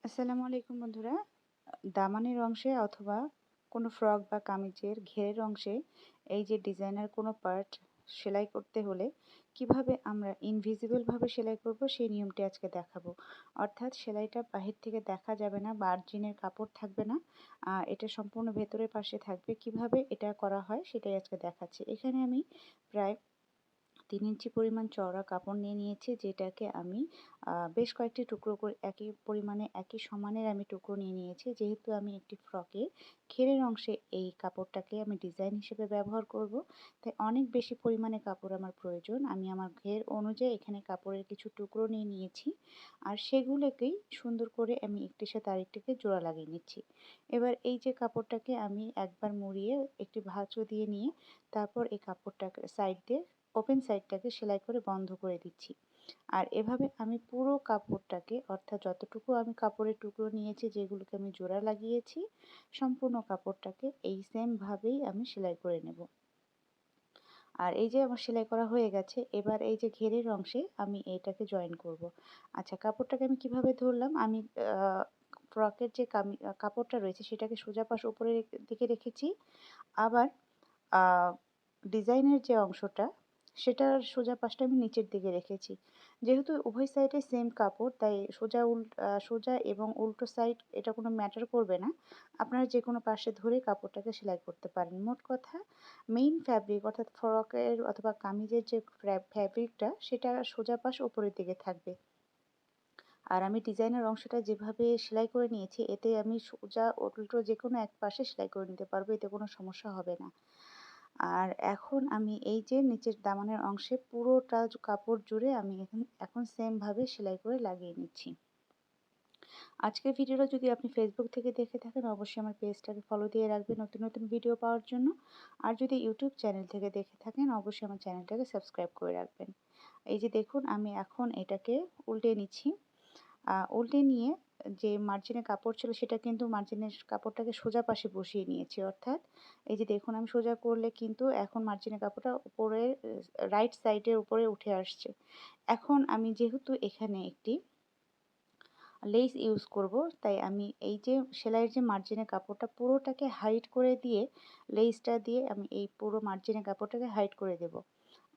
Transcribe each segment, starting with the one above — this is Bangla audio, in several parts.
আসসালামু আলাইকুম বন্ধুরা। দামানের অংশে অথবা কোনো ফ্রক বা কামিজের ঘেরের অংশে এই যে ডিজাইনার কোনো পার্ট সেলাই করতে হলে কিভাবে আমরা ইনভিজিবল ভাবে সেলাই করব সেই নিয়মটি আজকে দেখাবো। অর্থাৎ সেলাইটা বাহির থেকে দেখা যাবে না, মার্জিনের কাপড় থাকবে না, এটা সম্পূর্ণ ভেতরের পাশে থাকবে। কিভাবে এটা করা হয় সেটাই আজকে দেখাচ্ছি। এখানে আমি প্রায় ৩ ইঞ্চি পরিমাণ চওড়া কাপড় নিয়ে নিয়েছি, যেটাকে আমি বেশ কয়েকটি টুকরো করে একই পরিমাণে একই সমানের আমি টুকরো নিয়ে নিয়েছি। যেহেতু আমি একটি ফ্রকে ঘেরের অংশে এই কাপড়টাকে আমি ডিজাইন হিসেবে ব্যবহার করব, তাই অনেক বেশি পরিমাণে কাপড় আমার প্রয়োজন। আমি আমার ঘের অনুযায়ী এখানে কাপড়ের কিছু টুকরো নিয়ে নিয়েছি, আর সেগুলোকেই সুন্দর করে আমি একটির সাথে আরেকটিকে জোড়া লাগিয়ে নিচ্ছি। এবার এই যে কাপড়টাকে আমি একবার মুড়িয়ে একটি ভাঁজও দিয়ে নিয়ে তারপর এই কাপড়টাকে সাইড দিয়ে ওপেন সাইডটাকে সেলাই করে বন্ধ করে দিচ্ছি। আর এভাবে আমি পুরো কাপড়টাকে, অর্থাৎ যতটুকু আমি কাপড়ের টুকরো নিয়েছি যেগুলোকে আমি জোড়া লাগিয়েছি, সম্পূর্ণ কাপড়টাকে এই সেম ভাবেই আমি সেলাই করে নেব। আর এই যে আমার সেলাই করা হয়ে গেছে, এবার এই যে ঘেরের অংশে আমি এটাকে জয়েন করব। আচ্ছা, কাপড়টাকে আমি কিভাবে ধরলাম, আমি ফ্রকের যে কাপড়টা রয়েছে সেটাকে সোজা পাশ উপরের দিকে রেখেছি। আবার আ ডিজাইনের যে অংশটা, সেটার সোজা পাশটা আমি নিচের দিকে রেখেছি। যেহেতু উভয় সাইডে সেম কাপড়, তাই সোজা এবং উল্টো সাইড এটা কোনো ম্যাটার করবে না। আপনারা যেকোনো পাশে ধরে কাপড়টাকে সেলাই করতে পারেন। মোট কথা, মেইন ফ্যাব্রিক অর্থাৎ ফ্রকের অথবা কামিজের যে ফ্যাব্রিকটা, সেটা সোজা পাশ উপরের দিকে থাকবে। আর আমি ডিজাইনের অংশটা যেভাবে সেলাই করে নিয়েছি, এতে আমি সোজা উল্টো যেকোনো এক পাশে সেলাই করে নিতে পারবো, এতে কোনো সমস্যা হবে না। আর এখন আমি এই যে নিচের দামানের অংশে পুরোটা কাপড় জুড়ে আমি এখন সেম ভাবে সেলাই করে লাগিয়ে নিচ্ছি। আজকের ভিডিওটা যদি আপনি ফেসবুক থেকে দেখে থাকেন, অবশ্যই আমার পেজটাকে ফলো দিয়ে রাখবেন নতুন নতুন ভিডিও পাওয়ার জন্য। আর যদি ইউটিউব চ্যানেল থেকে দেখে থাকেন, অবশ্যই আমার চ্যানেলটাকে সাবস্ক্রাইব করে রাখবেন। এই যে দেখুন, আমি এখন এটাকে উল্টে নিচ্ছি। উল্টে নিয়ে যে মার্জিনের কাপড় ছিল সেটা কিন্তু মার্জিনের কাপড়টাকে সোজা পাশে বসিয়ে নিয়েছি। অর্থাৎ এই যে দেখুন, আমি সোজা করলে কিন্তু এখন মার্জিনের কাপড়টা উপরের রাইট সাইডের উপরে উঠে আসছে। এখন আমি যেহেতু এখানে একটি লেস ইউজ করব, তাই আমি এই যে সেলাইয়ের যে মার্জিনের কাপড়টা পুরোটাকে হাইড করে দিয়ে লেসটা দিয়ে আমি এই পুরো মার্জিনের কাপড়টাকে হাইড করে দেব।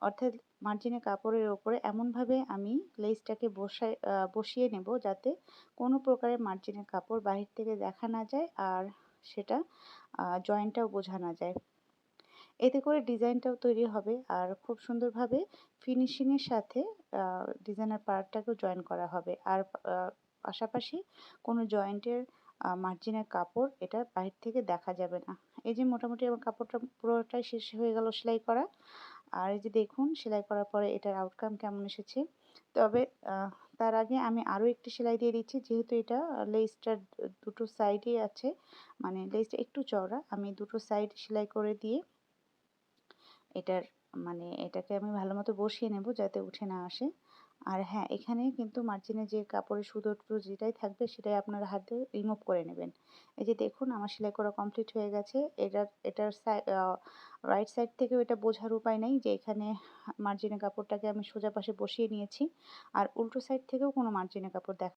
অর্থাৎ মার্জিনের কাপড়ের ওপরে এমনভাবে আমি লেসটাকে বসিয়ে নেব যাতে কোনো প্রকারের মার্জিনের কাপড় বাহির থেকে দেখা না যায়, আর সেটা জয়েন্টটাও বোঝা না যায়। এতে করে ডিজাইনটাও তৈরি হবে, আর খুব সুন্দরভাবে ফিনিশিংয়ের সাথে ডিজাইনার পার্টটাকেও জয়েন করা হবে। আর পাশাপাশি কোনো জয়েন্টের মার্জিনের কাপড় এটা বাহির থেকে দেখা যাবে না। এই যে মোটামুটি আমার কাপড়টা পুরোটাই শেষ হয়ে গেল সেলাই করা। আর এই যে দেখুন, সেলাই করার পরে এটার আউটকাম কেমন এসেছে। তবে তার আগে আমি আরও একটি সেলাই দিয়ে দিচ্ছি, যেহেতু এটা লেসটার দুটো সাইডেই আছে, মানে লেসটা একটু চওড়া, আমি দুটো সাইড সেলাই করে দিয়ে এটার এটাকে আমি ভালোমতো বসিয়ে নেব যাতে উঠে না আসে। আর হ্যাঁ, এখানে কিন্তু মার্জিনে যে কাপড়ের সুতো যেটাই থাকবে সেটাই আপনারা হাতে রিমুভ করে নেবেন। এই যে দেখুন, আমার সেলাই করা কমপ্লিট হয়ে গেছে। এটার রাইট সাইড থেকেও এটা বোঝার উপায় নেই যে এখানে মার্জিনের কাপড়টাকে আমি সোজা পাশে বসিয়ে নিয়েছি। আর উল্টো সাইড থেকেও কোনো মার্জিনের কাপড় দেখা